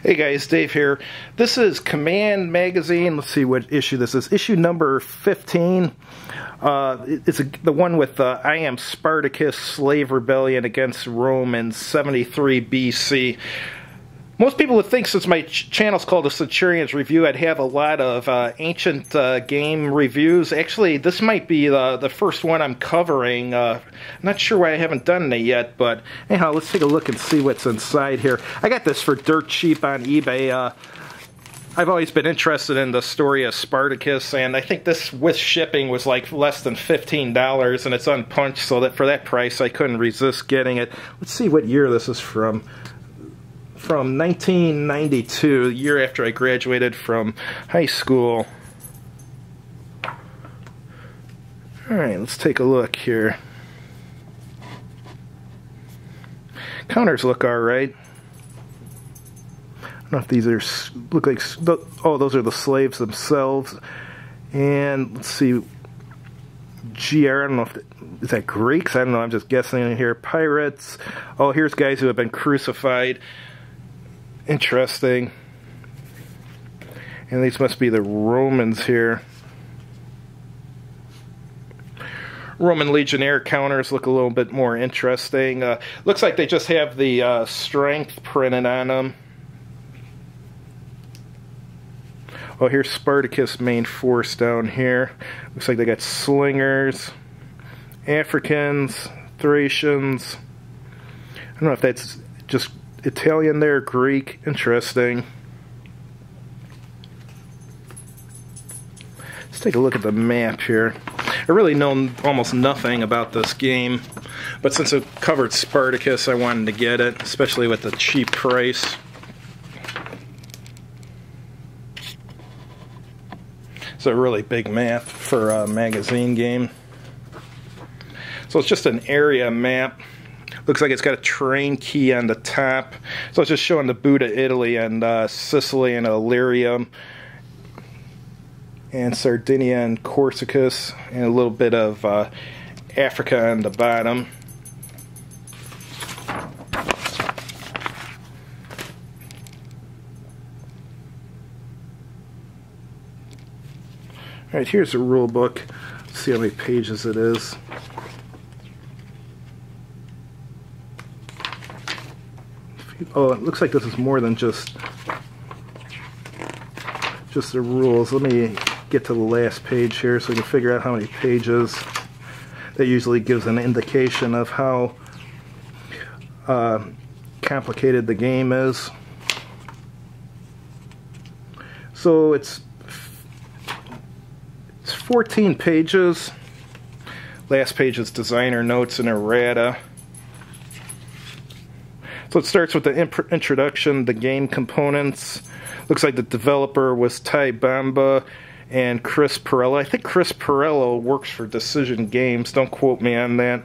Hey guys, Dave here. This is Command Magazine. Let's see what issue this is. Issue number 15. It's the one with I Am Spartacus, Slave Rebellion against Rome in 73 BC. Most people would think, since my channel's called The Centurion's Review, I'd have a lot of ancient game reviews. Actually, this might be the first one I'm covering. I'm not sure why I haven't done it yet, but anyhow, let's take a look and see what's inside here. I got this for dirt cheap on eBay. I've always been interested in the story of Spartacus, and I think this, with shipping, was like less than $15, and it's unpunched, so that for that price I couldn't resist getting it. Let's see what year this is from. From 1992, the year after I graduated from high school. Alright, let's take a look here. Counters look alright. I don't know if these are, look like, oh, those are the slaves themselves. And let's see, GR, I don't know if, is that Greeks? I don't know, I'm just guessing in here. Pirates. Oh, here's guys who have been crucified. Interesting. And these must be the Romans here. Roman Legionnaire counters look a little bit more interesting. Looks like they just have the strength printed on them. Oh, here's Spartacus' main force down here. Looks like they got slingers, Africans, Thracians. I don't know if that's just Italian there, Greek. Interesting. Let's take a look at the map here. I really know almost nothing about this game, but since it covered Spartacus, I wanted to get it, especially with the cheap price. It's a really big map for a magazine game. So it's just an area map. Looks like it's got a train key on the top. So it's just showing the boot of Italy and Sicily and Illyrium and Sardinia and Corsica, and a little bit of Africa on the bottom. Alright, here's the rule book. Let's see how many pages it is. Oh, it looks like this is more than just the rules. Let me get to the last page here so we can figure out how many pages. That usually gives an indication of how complicated the game is. So it's 14 pages. Last page is designer notes and errata. So it starts with the introduction, the game components. Looks like the developer was Ty Bamba and Chris Perello. I think Chris Perello works for Decision Games. Don't quote me on that.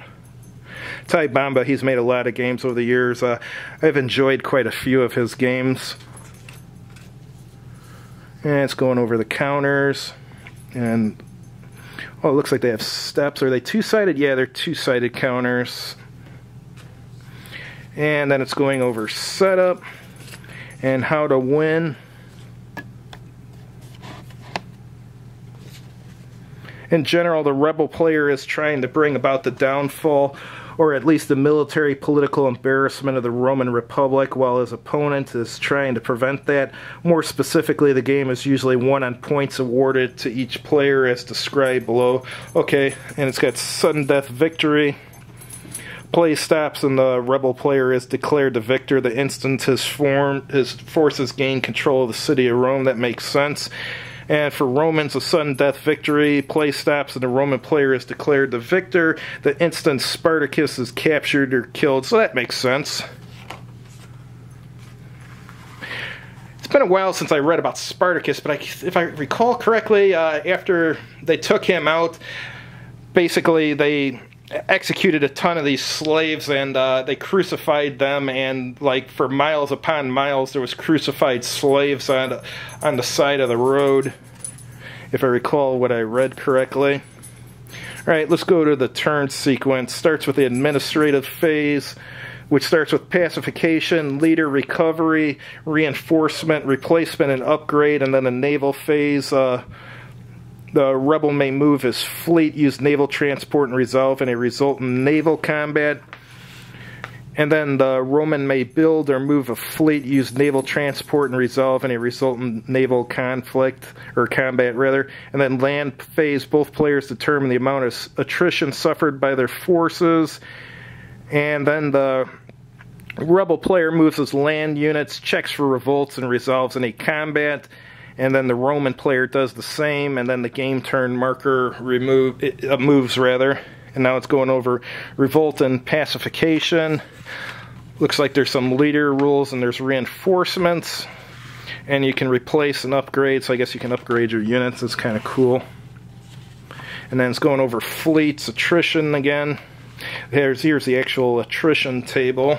Ty Bamba, he's made a lot of games over the years. I've enjoyed quite a few of his games. And it's going over the counters. And oh, it looks like they have steps. Are they two-sided? Yeah, they're two-sided counters. And then it's going over setup and how to win. In general, the rebel player is trying to bring about the downfall, or at least the military political embarrassment of the Roman Republic, while his opponent is trying to prevent that. More specifically, the game is usually won on points awarded to each player as described below. Okay, and it's got sudden death victory. Play stops and the rebel player is declared the victor the instant his forces gain control of the city of Rome. That makes sense. And for Romans, a sudden death victory. Play stops and the Roman player is declared the victor the instant Spartacus is captured or killed. So that makes sense. It's been a while since I read about Spartacus, but if I recall correctly, after they took him out, basically they executed a ton of these slaves, and they crucified them, and like for miles upon miles there was crucified slaves on the side of the road, if I recall what I read correctly. Alright, let's go to the turn sequence. Starts with the administrative phase. which starts with pacification, leader, recovery, reinforcement, replacement, and upgrade, and then the naval phase. The rebel may move his fleet, use naval transport, and resolve any resultant naval combat. And then the Roman may build or move a fleet, use naval transport, and resolve any resultant naval conflict, or combat rather. And then land phase, both players determine the amount of attrition suffered by their forces. And then the rebel player moves his land units, checks for revolts, and resolves any combat. And then the Roman player does the same, and then the game turn marker moves rather. And now it's going over revolt and pacification. Looks like there's some leader rules and there's reinforcements. And you can replace and upgrade, so I guess you can upgrade your units. That's kind of cool. And then it's going over fleets, attrition again. Here's the actual attrition table.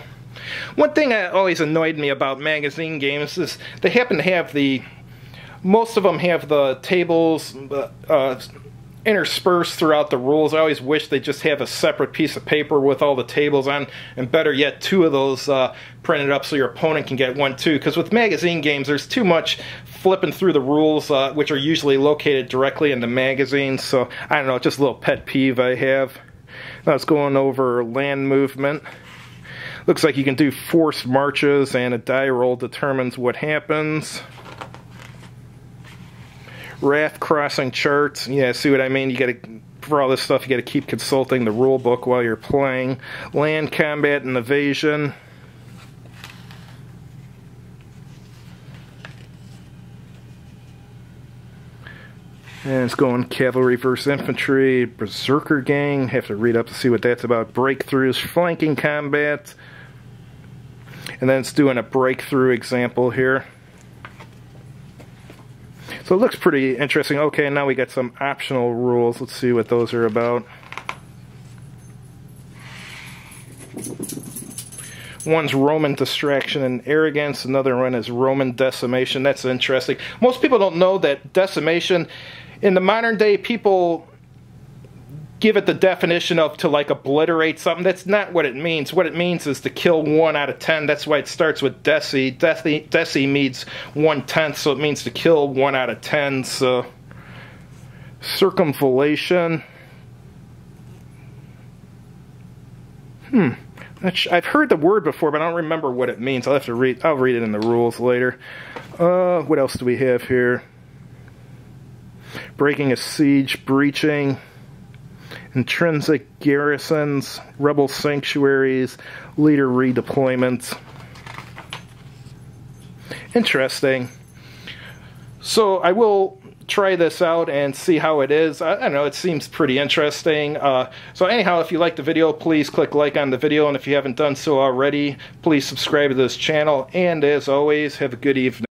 One thing that always annoyed me about magazine games is they happen to have most of them have the tables interspersed throughout the rules. I always wish they just have a separate piece of paper with all the tables on, and better yet, 2 of those printed up so your opponent can get one too. Because with magazine games, there's too much flipping through the rules, which are usually located directly in the magazine. So I don't know, just a little pet peeve I have. Now it's going over land movement. Looks like you can do forced marches, and a die roll determines what happens. Wrath crossing charts. Yeah, see what I mean? You gotta, for all this stuff, you gotta keep consulting the rule book while you're playing. Land combat and evasion. And it's going cavalry versus infantry, berserker gang. Have to read up to see what that's about. Breakthroughs, flanking combat. And then it's doing a breakthrough example here. So it looks pretty interesting. Okay, now we got some optional rules. Let's see what those are about. One's Roman distraction and arrogance. Another one is Roman decimation. That's interesting. Most people don't know that decimation, in the modern day, people give it the definition of to like obliterate something. That's not what it means. What it means is to kill 1 out of 10. That's why it starts with deci. Deci means 1/10, so it means to kill 1 out of 10. So circumvallation. I've heard the word before, but I don't remember what it means. I'll have to read. I'll read it in the rules later. What else do we have here? Breaking a siege, breaching. Intrinsic garrisons, rebel sanctuaries, leader redeployments. Interesting. So I will try this out and see how it is. I don't know, it seems pretty interesting. So anyhow, if you like the video, please click like on the video, and if you haven't done so already, please subscribe to this channel. And as always, have a good evening.